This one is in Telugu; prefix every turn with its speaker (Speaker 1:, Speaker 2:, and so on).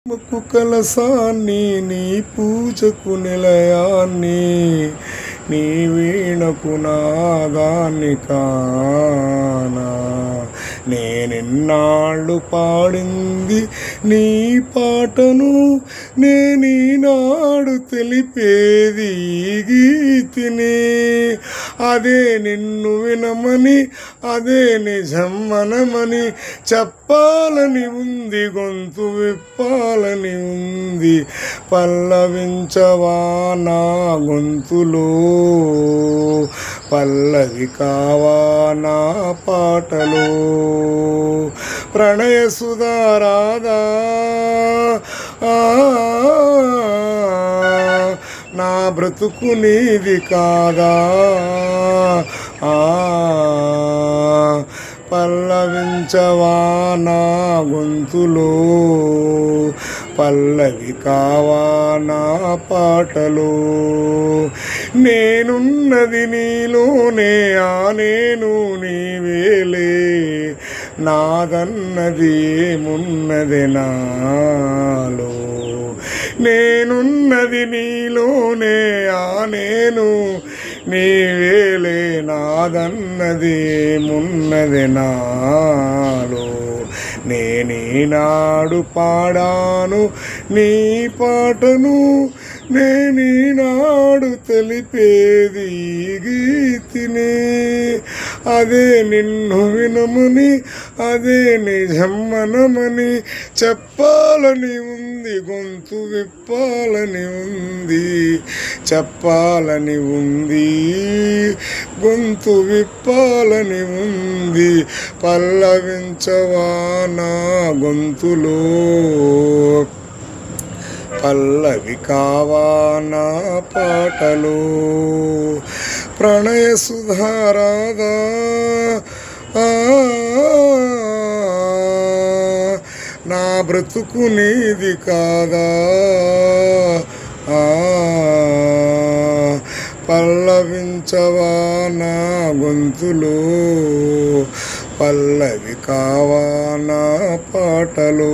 Speaker 1: ముక్కు కలసాన్ని నీ పూజకు నిలయాన్ని నీ వీణకు నాదాన్ని కానా నేనెన్నాళ్ళు పాడింది నీ పాటను నేనీనాడు తెలిపేది ఈ గీతిని అదే నిన్ను వినమని అదే నిజమనమని చెప్పాలని ఉంది గొంతు విప్పాలని ఉంది పల్లవించవా నా గొంతులో పల్లవి కావా నా పాటలో ప్రణయ సుధారాధా నా బ్రతుకు నీది కాదా పల్లవించవా నా గొంతులో పల్లవి కావా నా పాటలో నేనున్నది నీలోనే నేను నీవేలే నాదన్నది ఏమున్నది నాలో నేనున్నది నీలోనే నేను నీవేలే నాదన్నది ఏమున్నది నాలో నేనీనాడు పాడాను నీ పాటను నేనీనాడు తెలిపేది ఈ గీతిని అదే నిన్ను వినమని అదే నిజమనమని చెప్పాలని ఉంది గొంతు విప్పాలని ఉంది చెప్పాలని ఉంది గొంతు విప్పాలని ఉంది పల్లవించవా నా గొంతులో పల్లవి కావా నా పాటలో ప్రణయ సుధారాధా నా బ్రతుకు నీది కాదా పల్లవించవా నా గొంతులో పల్లవి కావా నా పాటలో